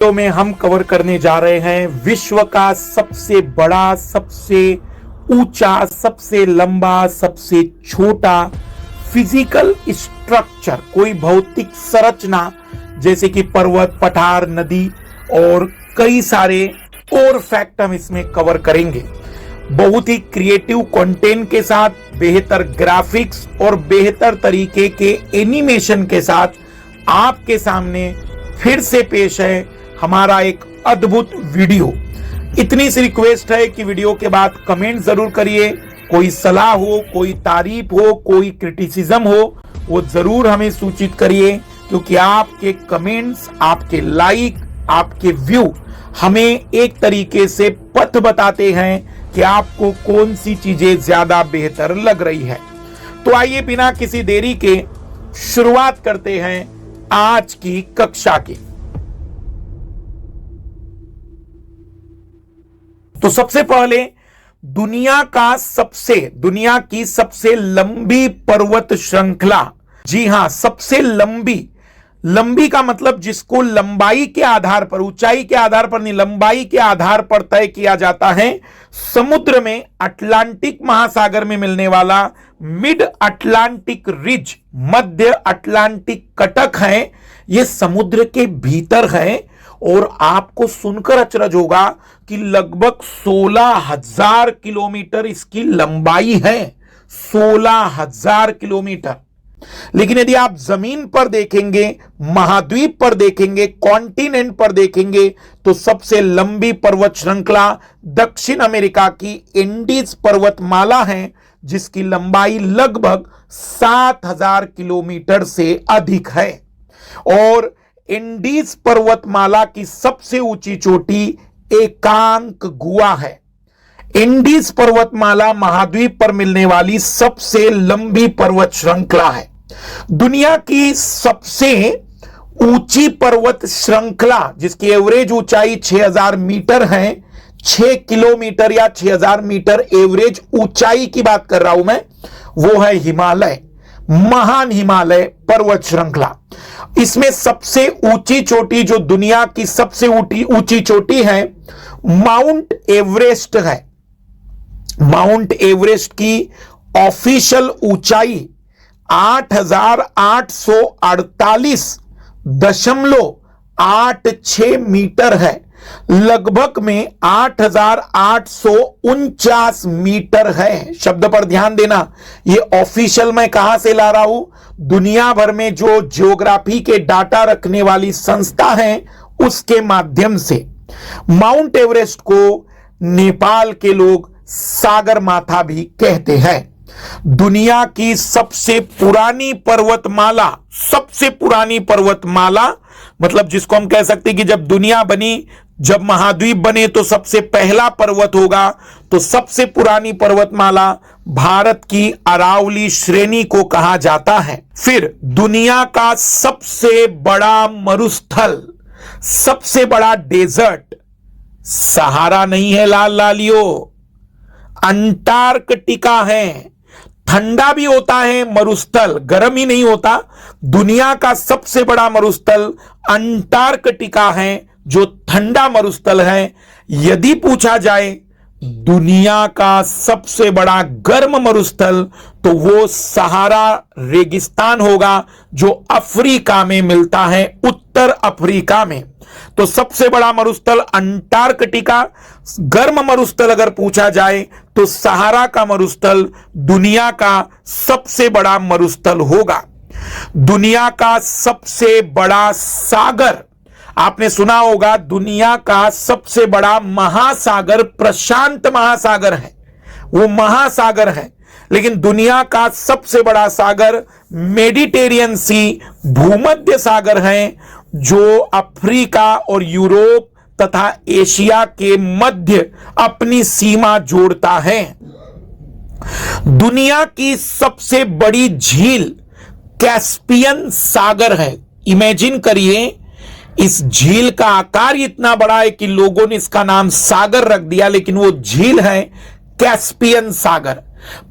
तो में हम कवर करने जा रहे हैं विश्व का सबसे बड़ा, सबसे ऊंचा, सबसे लंबा, सबसे छोटा फिजिकल स्ट्रक्चर, कोई भौतिक संरचना जैसे कि पर्वत, पठार, नदी और कई सारे और फैक्ट हम इसमें कवर करेंगे। बहुत ही क्रिएटिव कंटेंट के साथ, बेहतर ग्राफिक्स और बेहतर तरीके के एनिमेशन के साथ आपके सामने फिर से पेश है हमारा एक अद्भुत वीडियो। इतनी सी रिक्वेस्ट है कि वीडियो के बाद कमेंट जरूर करिए। कोई सलाह हो, कोई तारीफ हो, कोई क्रिटिसिज्म हो, वो जरूर हमें सूचित करिए, क्योंकि आपके कमेंट्स, आपके लाइक, आपके व्यू हमें एक तरीके से पथ बताते हैं कि आपको कौन सी चीजें ज्यादा बेहतर लग रही है। तो आइए बिना किसी देरी के शुरुआत करते हैं आज की कक्षा की। तो सबसे पहले दुनिया की सबसे लंबी पर्वत श्रृंखला, जी हां, सबसे लंबी का मतलब जिसको लंबाई के आधार पर, ऊंचाई के आधार पर नहीं, लंबाई के आधार पर तय किया जाता है। समुद्र में अटलांटिक महासागर में मिलने वाला मिड अटलांटिक रिज, मध्य अटलांटिक कटक है, यह समुद्र के भीतर है। और आपको सुनकर अचरज होगा कि लगभग 16,000 किलोमीटर इसकी लंबाई है, 16,000 किलोमीटर। लेकिन यदि आप जमीन पर देखेंगे, महाद्वीप पर देखेंगे, कॉन्टिनेंट पर देखेंगे, तो सबसे लंबी पर्वत श्रृंखला दक्षिण अमेरिका की एंडीज पर्वतमाला है, जिसकी लंबाई लगभग 7,000 किलोमीटर से अधिक है। और एंडीज पर्वतमाला की सबसे ऊंची चोटी एकांक गुआ है। एंडीज पर्वतमाला महाद्वीप पर मिलने वाली सबसे लंबी पर्वत श्रृंखला है। दुनिया की सबसे ऊंची पर्वत श्रृंखला, जिसकी एवरेज ऊंचाई 6,000 मीटर है, 6 किलोमीटर या 6,000 मीटर एवरेज ऊंचाई की बात कर रहा हूं मैं, वो है हिमालय, महान हिमालय पर्वत श्रृंखला। इसमें सबसे ऊंची चोटी, जो दुनिया की सबसे ऊंची चोटी है, माउंट एवरेस्ट है। माउंट एवरेस्ट की ऑफिशियल ऊंचाई 8,848.86 मीटर है। लगभग में 8,849 मीटर है। शब्द पर ध्यान देना, यह ऑफिशियल मैं कहां से ला रहा हूं? दुनिया भर में जो ज्योग्राफी के डाटा रखने वाली संस्था है, उसके माध्यम से। माउंट एवरेस्ट को नेपाल के लोग सागर माथा भी कहते हैं। दुनिया की सबसे पुरानी पर्वतमाला, मतलब जिसको हम कह सकते हैं कि जब दुनिया बनी, जब महाद्वीप बने तो सबसे पहला पर्वत होगा, तो सबसे पुरानी पर्वतमाला भारत की अरावली श्रेणी को कहा जाता है। फिर दुनिया का सबसे बड़ा मरुस्थल, सबसे बड़ा डेजर्ट सहारा नहीं है लाल लालियो, अंटार्कटिका है। ठंडा भी होता है मरुस्थल, गर्म ही नहीं होता। दुनिया का सबसे बड़ा मरुस्थल अंटार्कटिका है, जो ठंडा मरुस्थल है। यदि पूछा जाए दुनिया का सबसे बड़ा गर्म मरुस्थल, तो वो सहारा रेगिस्तान होगा, जो अफ्रीका में मिलता है, उत्तर अफ्रीका में। तो सबसे बड़ा मरुस्थल अंटार्कटिका। गर्म मरुस्थल अगर पूछा जाए तो सहारा का मरुस्थल दुनिया का सबसे बड़ा मरुस्थल होगा। दुनिया का सबसे बड़ा सागर, आपने सुना होगा, दुनिया का सबसे बड़ा महासागर प्रशांत महासागर है, वो महासागर है। लेकिन दुनिया का सबसे बड़ा सागर मेडिटेरियन सी, भूमध्य सागर है, जो अफ्रीका और यूरोप तथा एशिया के मध्य अपनी सीमा जोड़ता है। दुनिया की सबसे बड़ी झील कैस्पियन सागर है। इमेजिन करिए, इस झील का आकार इतना बड़ा है कि लोगों ने इसका नाम सागर रख दिया, लेकिन वो झील है कैस्पियन सागर।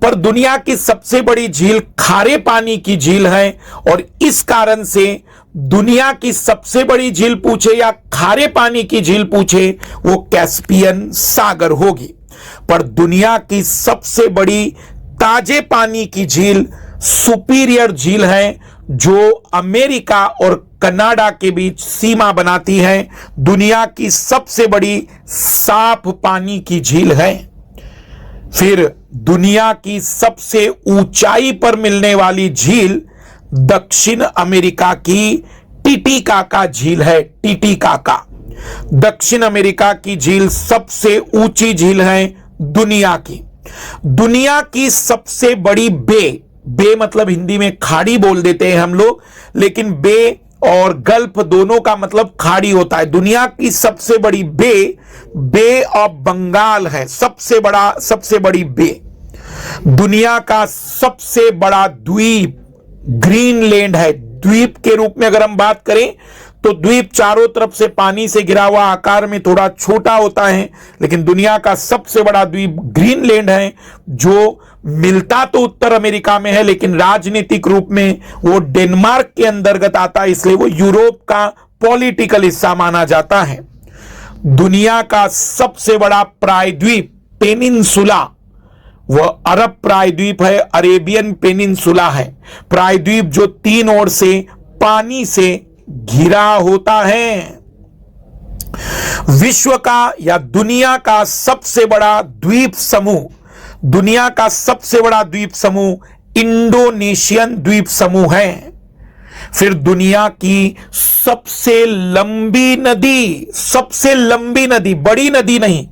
पर दुनिया की सबसे बड़ी झील खारे पानी की झील है, और इस कारण से दुनिया की सबसे बड़ी झील पूछे या खारे पानी की झील पूछे, वो कैस्पियन सागर होगी। पर दुनिया की सबसे बड़ी ताजे पानी की झील सुपीरियर झील है, जो अमेरिका और कनाडा के बीच सीमा बनाती है। दुनिया की सबसे बड़ी साफ पानी की झील है। फिर दुनिया की सबसे ऊंचाई पर मिलने वाली झील दक्षिण अमेरिका की टिटिकाका झील है। टिटिकाका दक्षिण अमेरिका की झील सबसे ऊंची झील है दुनिया की। दुनिया की सबसे बड़ी बे मतलब हिंदी में खाड़ी बोल देते हैं हम लोग, लेकिन बे और गल्फ दोनों का मतलब खाड़ी होता है। दुनिया की सबसे बड़ी बे ऑफ बंगाल है। सबसे बड़ी बे। दुनिया का सबसे बड़ा द्वीप ग्रीनलैंड है। द्वीप के रूप में अगर हम बात करें तो द्वीप चारों तरफ से पानी से घिरा हुआ, आकार में थोड़ा छोटा होता है, लेकिन दुनिया का सबसे बड़ा द्वीप ग्रीनलैंड है, जो मिलता तो उत्तर अमेरिका में है, लेकिन राजनीतिक रूप में वो डेनमार्क के अंतर्गत आता है, इसलिए वो यूरोप का पॉलिटिकल हिस्सा माना जाता है। दुनिया का सबसे बड़ा प्रायद्वीप पेनिनसुला, वह अरब प्रायद्वीप है, अरेबियन पेनिनसुला है। प्रायद्वीप जो 3 ओर से पानी से घिरा होता है। विश्व का या दुनिया का सबसे बड़ा द्वीप समूह, दुनिया का सबसे बड़ा द्वीप समूह इंडोनेशियन द्वीप समूह है। फिर दुनिया की सबसे लंबी नदी, बड़ी नदी नहीं,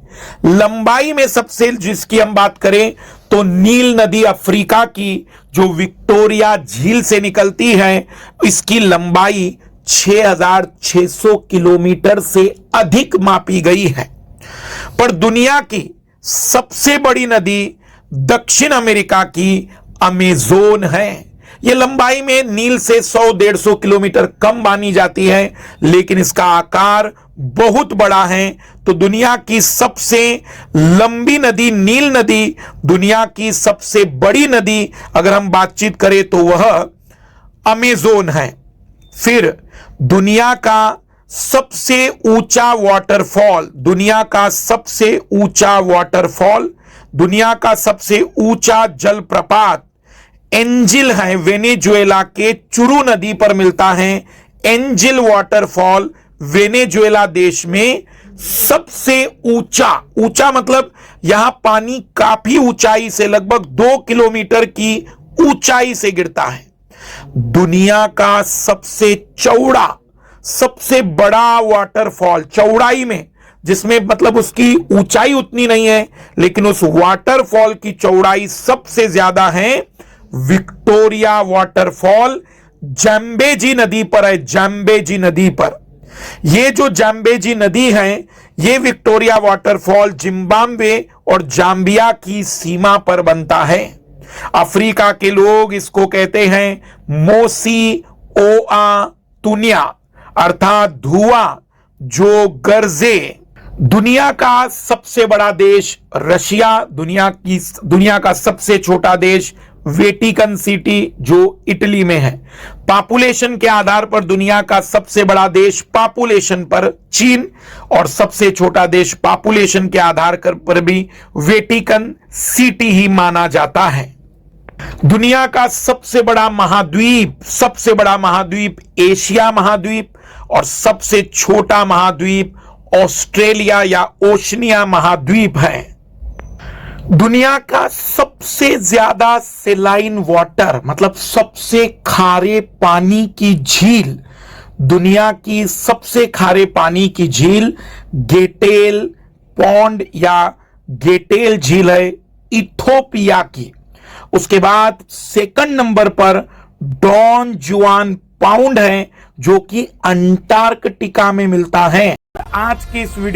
लंबाई में सबसे जिसकी हम बात करें तो नील नदी अफ्रीका की, जो विक्टोरिया झील से निकलती है, इसकी लंबाई 6,600 किलोमीटर से अधिक मापी गई है। पर दुनिया की सबसे बड़ी नदी दक्षिण अमेरिका की अमेज़न है। यह लंबाई में नील से 100-150 किलोमीटर कम मानी जाती है, लेकिन इसका आकार बहुत बड़ा है। तो दुनिया की सबसे लंबी नदी नील नदी, दुनिया की सबसे बड़ी नदी अगर हम बातचीत करें तो वह अमेज़न है। फिर दुनिया का सबसे ऊंचा वाटरफॉल, दुनिया का सबसे ऊंचा वाटरफॉल, दुनिया का सबसे ऊंचा जलप्रपात एंजिल है। वेनेजुएला के चुरू नदी पर मिलता है। एंजिल वाटरफॉल वेनेजुएला देश में सबसे ऊंचा मतलब यहां पानी काफी ऊंचाई से, लगभग 2 किलोमीटर की ऊंचाई से गिरता है। दुनिया का सबसे चौड़ा, सबसे बड़ा वाटरफॉल चौड़ाई में, जिसमें मतलब उसकी ऊंचाई उतनी नहीं है, लेकिन उस वाटरफॉल की चौड़ाई सबसे ज्यादा है, विक्टोरिया वाटरफॉल जैम्बेजी नदी पर है। जैम्बेजी नदी पर, यह जो जैम्बेजी नदी है, यह विक्टोरिया वाटरफॉल जिम्बाब्वे और जाम्बिया की सीमा पर बनता है। अफ्रीका के लोग इसको कहते हैं मोसी ओआ तुनिया, अर्थात धुआं जो गरजे। दुनिया का सबसे बड़ा देश रशिया, दुनिया का सबसे छोटा देश वेटिकन सिटी जो इटली में है। पॉपुलेशन के आधार पर दुनिया का सबसे बड़ा देश पॉपुलेशन पर चीन, और सबसे छोटा देश पॉपुलेशन के आधार पर भी वेटिकन सिटी ही माना जाता है। दुनिया का सबसे बड़ा महाद्वीप एशिया महाद्वीप, और सबसे छोटा महाद्वीप ऑस्ट्रेलिया या ओशनिया महाद्वीप है। दुनिया का सबसे ज्यादा सेलाइन वाटर मतलब सबसे खारे पानी की झील, दुनिया की सबसे खारे पानी की झील गेटेल पॉन्ड या गेटेल झील है इथोपिया की। उसके बाद सेकंड नंबर पर डॉन जुआन पाउंड है, जो कि अंटार्कटिका में मिलता है। आज की इस वीडियो